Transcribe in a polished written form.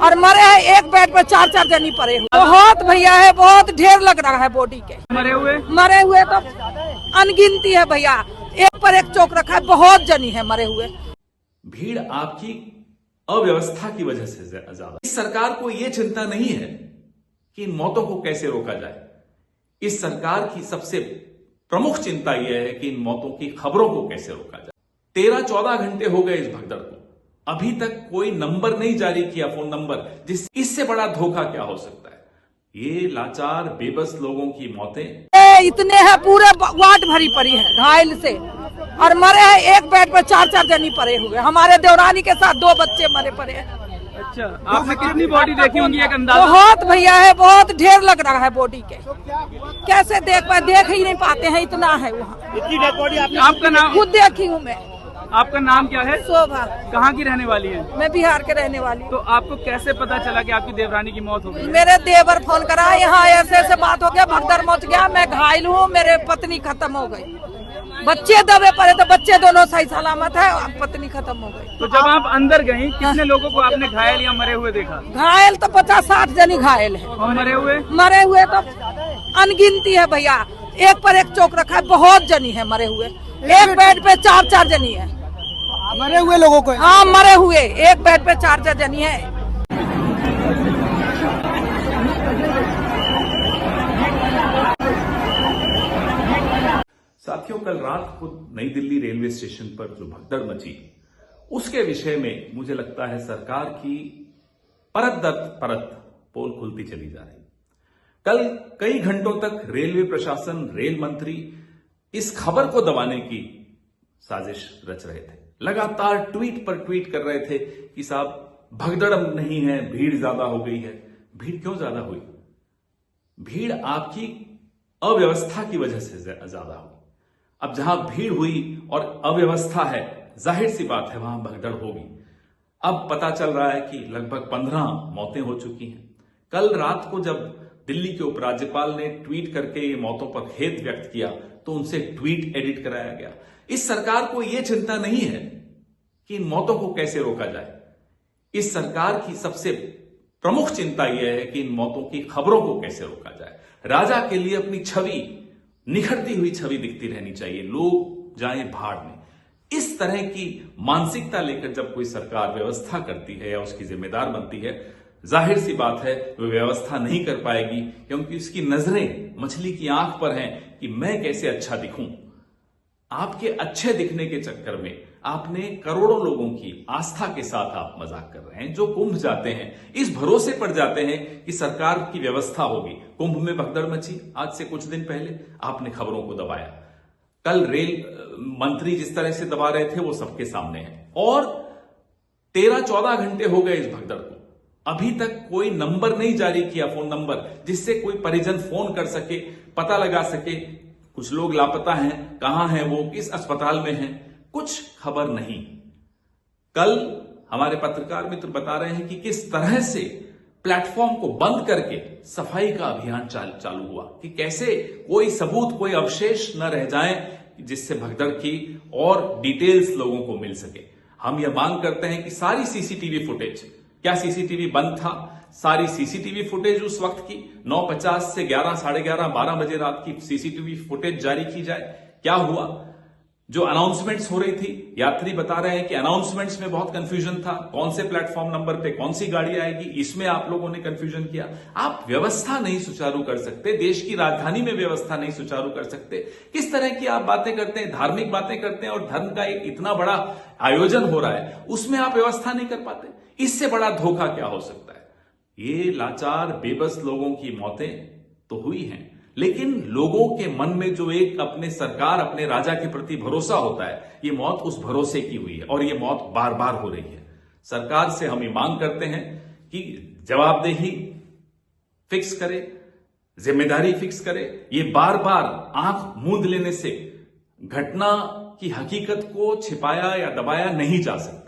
और मरे हैं एक बेड पे चार चार जनी पड़े हुए। बहुत भैया है, बहुत ढेर लग रहा है बॉडी के। मरे हुए तो अनगिनती है भैया, एक पर एक चौक रखा है, बहुत जनी है मरे हुए। भीड़ आपकी अव्यवस्था की वजह से ज्यादा। इस सरकार को यह चिंता नहीं है कि इन मौतों को कैसे रोका जाए। इस सरकार की सबसे प्रमुख चिंता यह है कि इन मौतों की खबरों को कैसे रोका जाए। 13-14 घंटे हो गए इस भगदड़ को, अभी तक कोई नंबर नहीं जारी किया, फोन नंबर। इससे बड़ा धोखा क्या हो सकता है। ये लाचार बेबस लोगों की मौतें इतने हैं, पूरे वार्ड भरी पड़ी है घायल से, और मरे हैं एक बेड पर चार चार जनी पड़े हुए। हमारे देवरानी के साथ 2 बच्चे मरे पड़े हैं। अच्छा, आपने कितनी बॉडी देखी होंगी एक अंदाजा? बहुत भैया है, बहुत ढेर लग रहा है बॉडी के। कैसे देख ही नहीं पाते हैं, इतना है वहाँ। इतनी डेड बॉडी आपका नाम? खुद देखी हूँ मैं। आपका नाम क्या है? शोभा। कहाँ की रहने वाली है? मैं बिहार के रहने वाली। तो आपको कैसे पता चला कि आपकी देवरानी की मौत हो गई? मेरे देवर फोन करा, यहाँ ऐसे बात हो गया, भगदड़ मच गया, मैं घायल हूँ, मेरे पत्नी खत्म हो गई, बच्चे दबे पड़े, तो बच्चे दोनों सही सलामत है, पत्नी खत्म हो गई। तो जब आप अंदर गई, कितने लोगों को आपने घायल या मरे हुए देखा? घायल तो 50-60 जनी घायल है। और मरे हुए तो अनगिनती है भैया, एक पर एक चौक रखा है, बहुत जनी है मरे हुए। एक बेड पे चार चार जनी है मरे हुए लोगों को। हाँ, मरे हुए एक बेड पे चार चार जनी है। साथियों, कल रात को नई दिल्ली रेलवे स्टेशन पर जो भगदड़ मची, उसके विषय में मुझे लगता है सरकार की परत दर परत पोल खुलती चली जा रही। कल कई घंटों तक रेलवे प्रशासन, रेल मंत्री इस खबर को दबाने की साजिश रच रहे थे। लगातार ट्वीट पर ट्वीट कर रहे थे कि साहब भगदड़ नहीं है, भीड़ ज्यादा हो गई है। भीड़ क्यों ज्यादा हुई? भीड़ आपकी अव्यवस्था की वजह से ज्यादा हुई। अब जहां भीड़ हुई और अव्यवस्था है, जाहिर सी बात है वहां भगदड़ होगी। अब पता चल रहा है कि लगभग 15 मौतें हो चुकी हैं। कल रात को जब दिल्ली के उपराज्यपाल ने ट्वीट करके ये मौतों पर खेद व्यक्त किया, तो उनसे ट्वीट एडिट कराया गया। इस सरकार को यह चिंता नहीं है कि इन मौतों को कैसे रोका जाए। इस सरकार की सबसे प्रमुख चिंता यह है कि इन मौतों की खबरों को कैसे रोका जाए। राजा के लिए अपनी छवि, निखरती हुई छवि दिखती रहनी चाहिए, लोग जाएं भाड़ में। इस तरह की मानसिकता लेकर जब कोई सरकार व्यवस्था करती है या उसकी जिम्मेदार बनती है, जाहिर सी बात है वो व्यवस्था नहीं कर पाएगी, क्योंकि उसकी नजरें मछली की आंख पर हैं कि मैं कैसे अच्छा दिखूं। आपके अच्छे दिखने के चक्कर में आपने करोड़ों लोगों की आस्था के साथ आप मजाक कर रहे हैं, जो कुंभ जाते हैं इस भरोसे पर जाते हैं कि सरकार की व्यवस्था होगी। कुंभ में भगदड़ मची आज से कुछ दिन पहले, आपने खबरों को दबाया। कल रेल मंत्री जिस तरह से दबा रहे थे वो सबके सामने है। और 13-14 घंटे हो गए इस भगदड़ को, अभी तक कोई नंबर नहीं जारी किया, फोन नंबर, जिससे कोई परिजन फोन कर सके, पता लगा सके। कुछ लोग लापता हैं, कहां हैं वो, किस अस्पताल में हैं, कुछ खबर नहीं। कल हमारे पत्रकार मित्र बता रहे हैं कि किस तरह से प्लेटफॉर्म को बंद करके सफाई का अभियान चालू हुआ, कि कैसे कोई सबूत, कोई अवशेष न रह जाए, जिससे भगदड़ की और डिटेल्स लोगों को मिल सके। हम यह मांग करते हैं कि सारी सीसीटीवी फुटेज, क्या सीसीटीवी बंद था, सारी सीसीटीवी फुटेज उस वक्त की 9:50 से 11, साढ़े 11, 12 बजे रात की सीसीटीवी फुटेज जारी की जाए। क्या हुआ? जो अनाउंसमेंट्स हो रही थी, यात्री बता रहे हैं कि अनाउंसमेंट्स में बहुत कंफ्यूजन था, कौन से प्लेटफॉर्म नंबर पे कौन सी गाड़ी आएगी, इसमें आप लोगों ने कंफ्यूजन किया। आप व्यवस्था नहीं सुचारू कर सकते, देश की राजधानी में व्यवस्था नहीं सुचारू कर सकते। किस तरह की आप बातें करते हैं, धार्मिक बातें करते हैं, और धर्म का एक इतना बड़ा आयोजन हो रहा है, उसमें आप व्यवस्था नहीं कर पाते। इससे बड़ा धोखा क्या हो सकता है। ये लाचार बेबस लोगों की मौतें तो हुई हैं, लेकिन लोगों के मन में जो एक अपने सरकार, अपने राजा के प्रति भरोसा होता है, ये मौत उस भरोसे की हुई है, और ये मौत बार बार हो रही है। सरकार से हम ये मांग करते हैं कि जवाबदेही फिक्स करे, जिम्मेदारी फिक्स करे। ये बार बार आंख मूंद लेने से घटना की हकीकत को छिपाया या दबाया नहीं जा सकता।